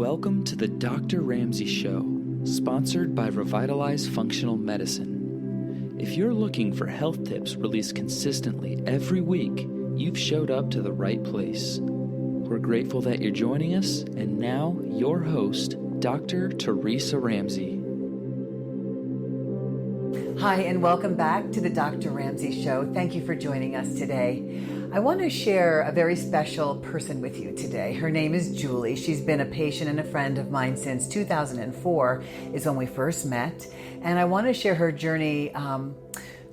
Welcome to the Dr. Ramsey Show, sponsored by Revitalize Functional Medicine. If you're looking for health tips released consistently every week, you've showed up to the right place. We're grateful that you're joining us, and now your host, Dr. Teresa Ramsey. Hi, and welcome back to the Dr. Ramsey Show. Thank you for joining us today. I want to share a very special person with you today. Her name is Julie. She's been a patient and a friend of mine since 2004 is when we first met. And I want to share her journey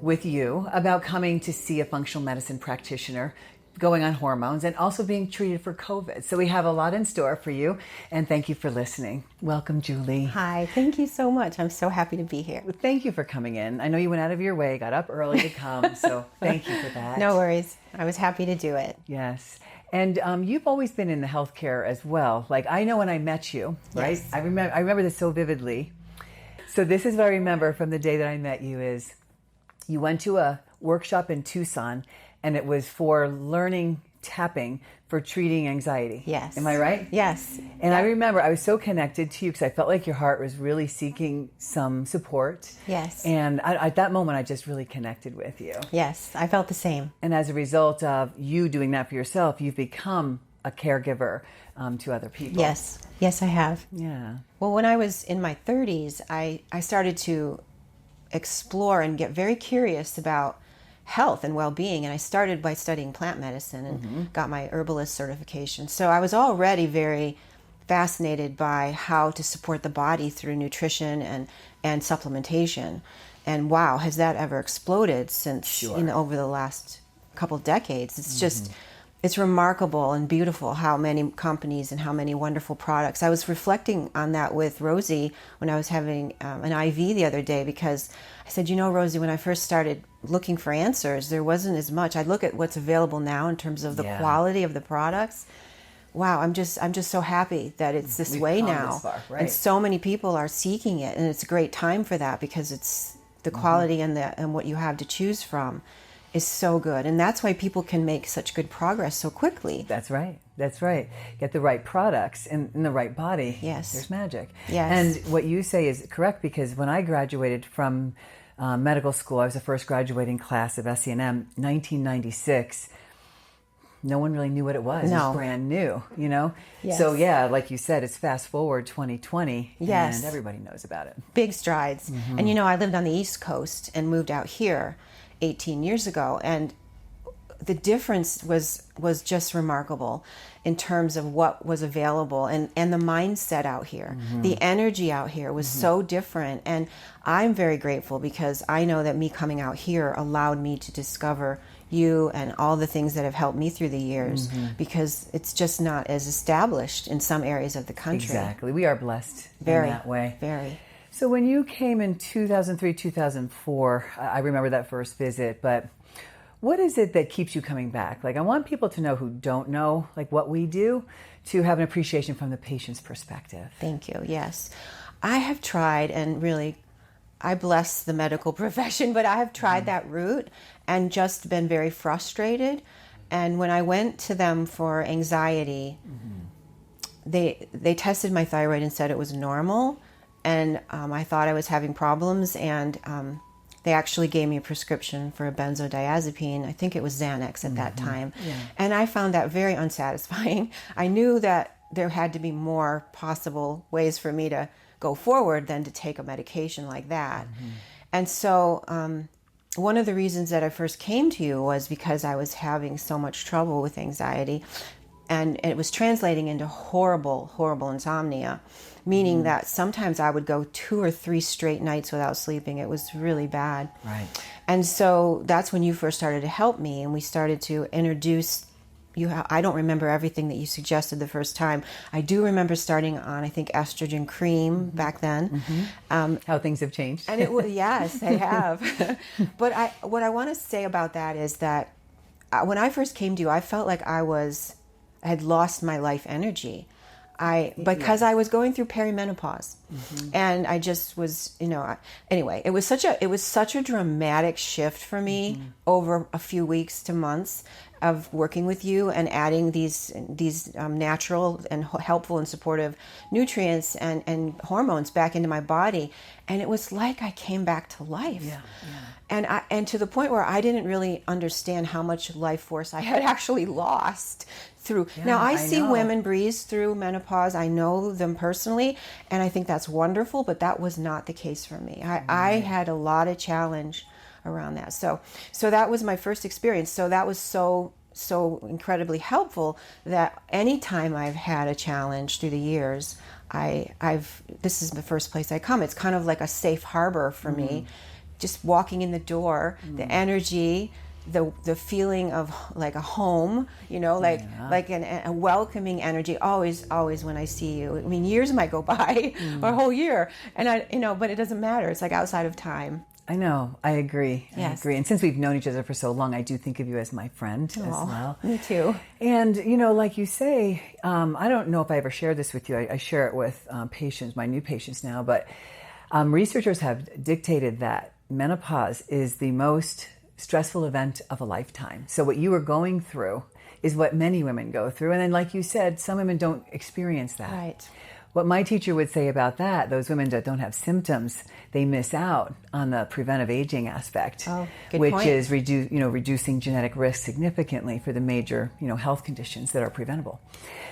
with you about coming to see a functional medicine practitioner, going on hormones, and also being treated for COVID. So we have a lot in store for you, and thank you for listening. Welcome, Julie. Hi, thank you so much. I'm so happy to be here. Well, thank you for coming in. I know you went out of your way, got up early to come, so thank you for that. No worries. I was happy to do it. Yes. And you've always been in the healthcare as well. Like, I know when I met you, right? Yes. I remember this so vividly. So this is what I remember from the day that I met you is you went to a workshop in Tucson, and it was for learning tapping for treating anxiety. Yes. Am I right? Yes. And I remember I was so connected to you because I felt like your heart was really seeking some support. Yes. And at that moment, I just really connected with you. Yes, I felt the same. And as a result of you doing that for yourself, you've become a caregiver to other people. Yes. Yes, I have. Yeah. Well, when I was in my 30s, I started to explore and get very curious about health and well-being, and I started by studying plant medicine and got my herbalist certification. So I was already very fascinated by how to support the body through nutrition and supplementation. And wow, has that ever exploded since over the last couple decades. It's just it's remarkable and beautiful how many companies and how many wonderful products. I was reflecting on that with Rosie when I was having an IV the other day, because I said, Rosie, when I first started looking for answers, there wasn't as much. I look at what's available now in terms of the quality of the products. Wow, I'm just so happy that it's this way now. This far, right. And so many people are seeking it, and it's a great time for that because it's the quality and what you have to choose from is so good. And that's why people can make such good progress so quickly. That's right. That's right. Get the right products in the right body. Yes. There's magic. Yes. And what you say is correct, because when I graduated from medical school, I was the first graduating class of SENM, 1996. No one really knew what it was. No. It was brand new, Yes. So yeah, like you said, it's fast forward 2020, Yes. and everybody knows about it. Big strides. And I lived on the East Coast and moved out here 18 years ago, and the difference was just remarkable in terms of what was available and the mindset out here. The energy out here was so different, and I'm very grateful because I know that me coming out here allowed me to discover you and all the things that have helped me through the years, because it's just not as established in some areas of the country. Exactly. We are blessed Very, in that way. Very. So when you came in 2003, 2004, I remember that first visit, but what is it that keeps you coming back? Like, I want people to know who don't know, like, what we do, to have an appreciation from the patient's perspective. Thank you. Yes. I have tried, and really, I bless the medical profession, but I have tried that route and just been very frustrated. And when I went to them for anxiety, they tested my thyroid and said it was normal. And I thought I was having problems, and they actually gave me a prescription for a benzodiazepine. I think it was Xanax at that time. Yeah. And I found that very unsatisfying. I knew that there had to be more possible ways for me to go forward than to take a medication like that. And so one of the reasons that I first came to you was because I was having so much trouble with anxiety, and it was translating into horrible, horrible insomnia, meaning that sometimes I would go 2 or 3 straight nights without sleeping. It was really bad. Right. And so that's when you first started to help me, and we started to introduce you. I don't remember everything that you suggested the first time. I do remember starting on, I think, estrogen cream back then. How things have changed. And it was, yes, they have. But what I want to say about that is that when I first came to you, I felt like I had lost my life energy. Because I was going through perimenopause, and I just was, anyway, it was such a dramatic shift for me over a few weeks to months of working with you and adding these natural and helpful and supportive nutrients and hormones back into my body, and it was like I came back to life. Yeah. And to the point where I didn't really understand how much life force I had actually lost through. Yeah, now I I see know. women breeze through menopause. I know them personally, and I think that's wonderful, but that was not the case for me. I had a lot of challenge around that. So that was my first experience. So that was so incredibly helpful that anytime I've had a challenge through the years, this is the first place I come. It's kind of like a safe harbor for me. Just walking in the door, the energy, the feeling of like a home, like a welcoming energy. Always when I see you. I mean, years might go by, or a whole year, and but it doesn't matter. It's like outside of time. I know. I agree. Yes. I agree. And since we've known each other for so long, I do think of you as my friend as well. Me too. And, like you say, I don't know if I ever shared this with you. I share it with patients, my new patients now, but researchers have dictated that menopause is the most stressful event of a lifetime. So what you were going through is what many women go through. And then, like you said, some women don't experience that. Right. What my teacher would say about that, those women that don't have symptoms, they miss out on the preventive aging aspect, which point. is reducing genetic risk significantly for the major health conditions that are preventable.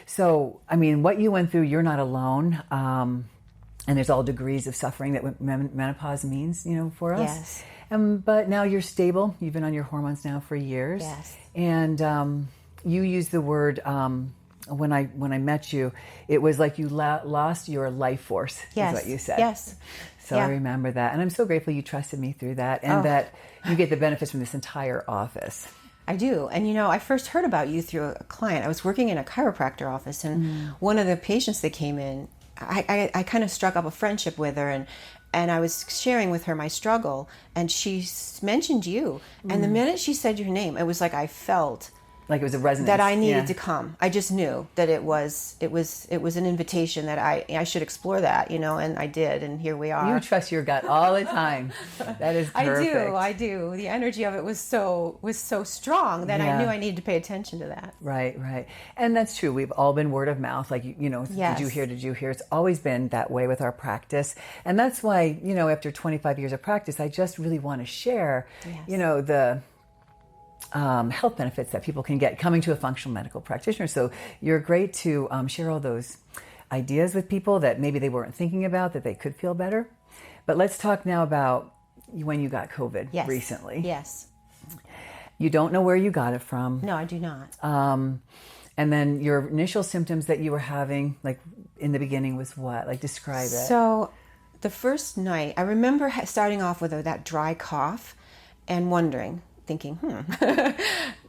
So, I mean, what you went through, you're not alone. And there's all degrees of suffering that menopause means, for us. Yes. But now you're stable. You've been on your hormones now for years. Yes. And you use the word, when I met you, it was like you lost your life force, Yes. is what you said. Yes. So I remember that. And I'm so grateful you trusted me through that, and that you get the benefits from this entire office. I do. And I first heard about you through a client. I was working in a chiropractor office, and one of the patients that came in, I kind of struck up a friendship with her, and I was sharing with her my struggle, and she mentioned you. And the minute she said your name, it was like I felt Like it was a resonance. that I needed to come. I just knew that it was an invitation that I should explore that, and I did, and here we are. You trust your gut all the time. That is perfect. I do. The energy of it was so strong that I knew I needed to pay attention to that. Right. And that's true. We've all been word of mouth. Like, Yes. Did you hear? It's always been that way with our practice. And that's why, after 25 years of practice, I just really want to share, the health benefits that people can get coming to a functional medical practitioner. So you're great to share all those ideas with people that maybe they weren't thinking about, that they could feel better. But let's talk now about when you got COVID recently. Yes. You don't know where you got it from. No, I do not. And then your initial symptoms that you were having, like in the beginning, was what? Like, describe it. So the first night, I remember starting off with that dry cough and thinking,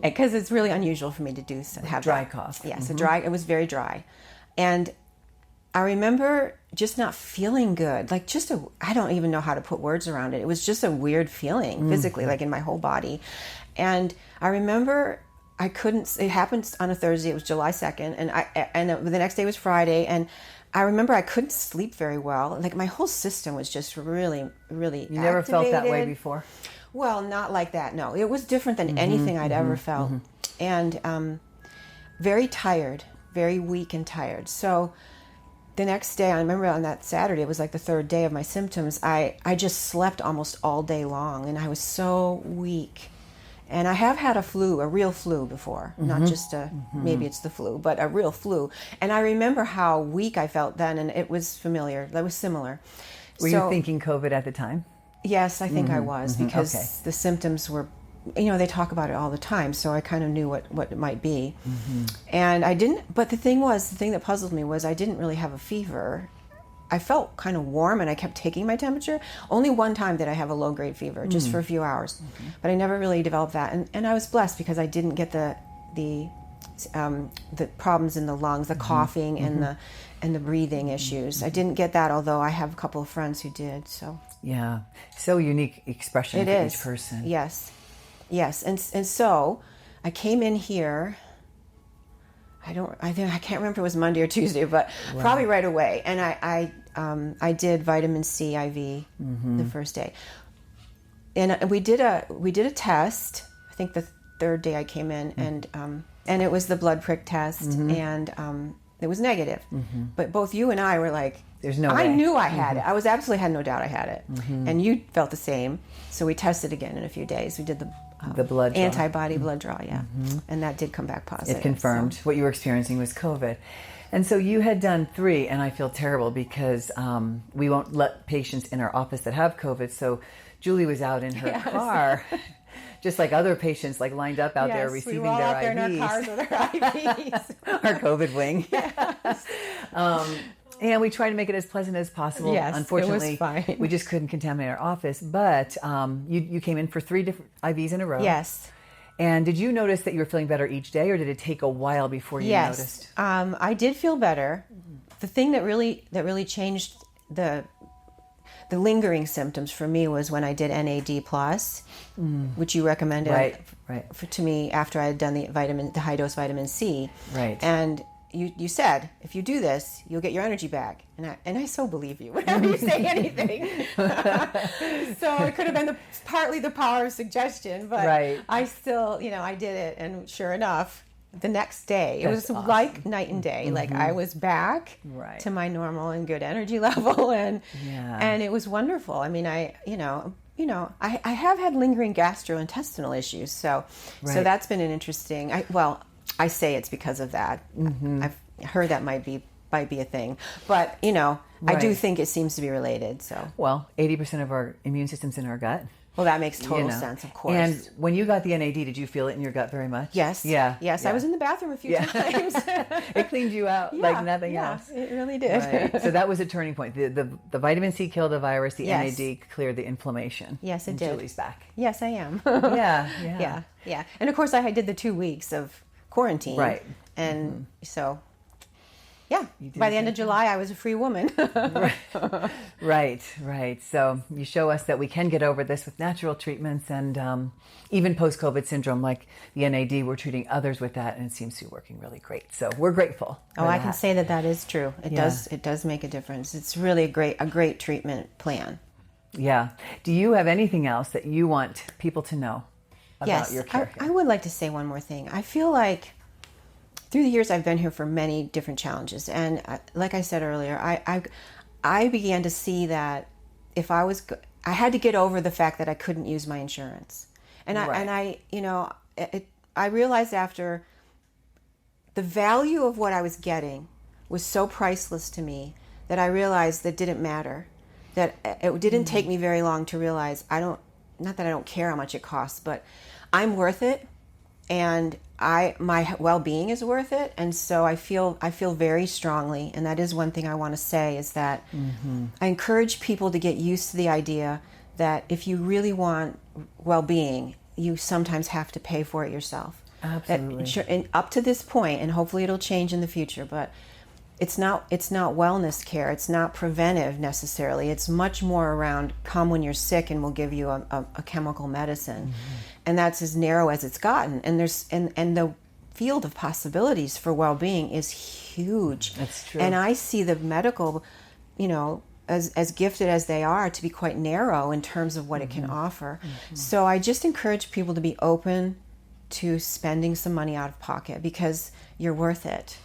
because it's really unusual for me to have dry that. cough. Yes, it was very dry. And I remember just not feeling good. Like I don't even know how to put words around it. It was just a weird feeling physically, like in my whole body. And I remember it happened on a Thursday, it was July 2nd, and the next day was Friday, and I remember I couldn't sleep very well. Like my whole system was just really, really You never felt that way before? Well, not like that, no. It was different than anything I'd ever felt. And very tired, very weak and tired. So the next day, I remember on that Saturday, it was like the third day of my symptoms, I just slept almost all day long, and I was so weak. And I have had a real flu before, not just maybe it's the flu, but a real flu. And I remember how weak I felt then, and it was familiar. That was similar. Were you thinking COVID at the time? Yes, I think I was, because the symptoms were, they talk about it all the time, so I kind of knew what it might be. And I didn't, but the thing that puzzled me was I didn't really have a fever. I felt kind of warm, and I kept taking my temperature. Only one time did I have a low-grade fever, just for a few hours. But I never really developed that. And I was blessed because I didn't get the problems in the lungs, the coughing and the breathing issues. I didn't get that, although I have a couple of friends who did. So yeah, so unique expression for each person. Yes. And so I came in here. I can't remember if it was Monday or Tuesday, but probably right away. And I did vitamin C IV the first day. And we did a test. I think the third day I came in, and it was the blood prick test, and it was negative. But both you and I were like, there's no way. I knew I had it. I absolutely had no doubt I had it. And you felt the same. So we tested again in a few days. We did the blood draw. Antibody blood draw, and that did come back positive. It confirmed what you were experiencing was COVID. And so you had done 3, and I feel terrible because we won't let patients in our office that have COVID. So Julie was out in her car, just like other patients, like lined up out there receiving we were all their out there IVs. in our cars with our IVs. Our COVID wing. And we tried to make it as pleasant as possible. Yes, Unfortunately, it was fine. We just couldn't contaminate our office. But you came in for 3 different IVs in a row. Yes. And did you notice that you were feeling better each day, or did it take a while before you noticed? I did feel better. The thing that really changed the lingering symptoms for me was when I did NAD plus, which you recommended to me after I had done the high dose vitamin C. Right. And you said, if you do this, you'll get your energy back. And I so believe you whenever you say anything. So it could have been partly the power of suggestion, but I still, I did it. And sure enough, the next day, it was awesome. Like night and day. Like I was back to my normal and good energy level. And it was wonderful. I mean, I have had lingering gastrointestinal issues. So that's been an interesting, I say it's because of that. I've heard that might be a thing, but I do think it seems to be related. So 80% of our immune system's in our gut. Well, that makes total sense, of course. And when you got the NAD, did you feel it in your gut very much? Yes. Yes. I was in the bathroom a few times. It cleaned you out like nothing else. It really did. Right. So that was a turning point. The vitamin C killed the virus. The NAD cleared the inflammation. Yes, it did. Julie's back. Yes, I am. Yeah. And of course, I did the 2 weeks of quarantine. Right. And so, by the end of July, I was a free woman. Right. So you show us that we can get over this with natural treatments, and even post-COVID syndrome, like the NAD, we're treating others with that, and it seems to be working really great. So we're grateful. I can say that is true. It does make a difference. It's really a great treatment plan. Yeah. Do you have anything else that you want people to know about your care? I would like to say one more thing. I feel like through the years I've been here for many different challenges, and like I said earlier, I began to see that if I had to get over the fact that I couldn't use my insurance, and I realized after the value of what I was getting was so priceless to me that I realized that didn't matter. That it didn't take me very long to realize not that I don't care how much it costs, but I'm worth it, and my well-being is worth it. And so I feel very strongly, and that is one thing I want to say, is that I encourage people to get used to the idea that if you really want well-being, you sometimes have to pay for it yourself. Absolutely. And up to this point, and hopefully it'll change in the future, but it's not wellness care. It's not preventive necessarily. It's much more around come when you're sick and we'll give you a chemical medicine. And that's as narrow as it's gotten. And and the field of possibilities for well-being is huge. That's true. And I see the medical, as gifted as they are, to be quite narrow in terms of what it can offer. So I just encourage people to be open to spending some money out of pocket, because you're worth it.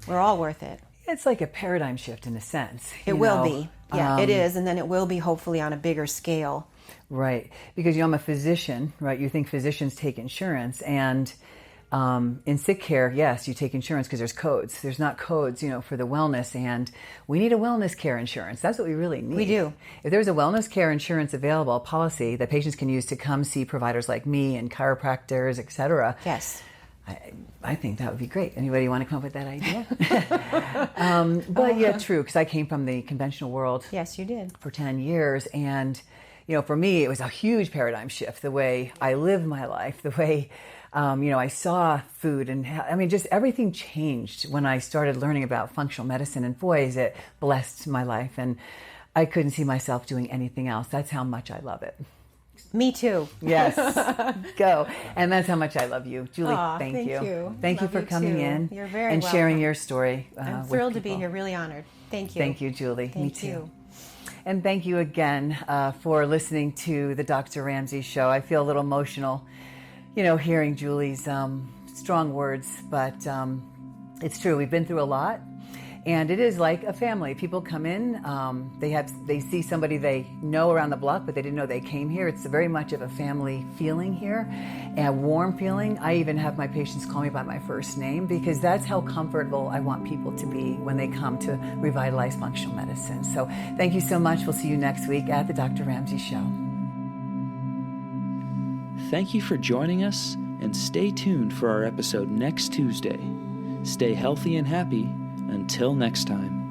We're all worth it. It's like a paradigm shift in a sense. It will be. Yeah, it is. And then it will be hopefully on a bigger scale. Right. Because I'm a physician, right? You think physicians take insurance, and in sick care, yes, you take insurance because there's codes. There's not codes, for the wellness, and we need a wellness care insurance. That's what we really need. We do. If there's a wellness care insurance available, a policy that patients can use to come see providers like me and chiropractors, et cetera. Yes. I think that would be great. Anybody want to come up with that idea? But yeah, true, because I came from the conventional world. Yes, you did. For 10 years. And, for me, it was a huge paradigm shift, the way I lived my life, the way, I saw food. And just everything changed when I started learning about functional medicine. And boy, is it blessed my life. And I couldn't see myself doing anything else. That's how much I love it. Me too. Yes. Go. And that's how much I love you. Julie, Aw, thank you. Thank you Love for coming too. in You're very and sharing welcome. your story. I'm with thrilled to be people. here. Really honored. Thank you. Thank you, Julie. Me Thank too. you. And thank you again for listening to the Dr. Ramsey Show. I feel a little emotional, hearing Julie's strong words, but it's true. We've been through a lot, and it is like a family. People come in, they see somebody they know around the block, but they didn't know they came here. It's very much of a family feeling here, and a warm feeling. I even have my patients call me by my first name because that's how comfortable I want people to be when they come to Revitalize Functional Medicine. So thank you so much. We'll see you next week at the Dr. Ramsey Show. Thank you for joining us, and stay tuned for our episode next Tuesday. Stay healthy and happy. Until next time.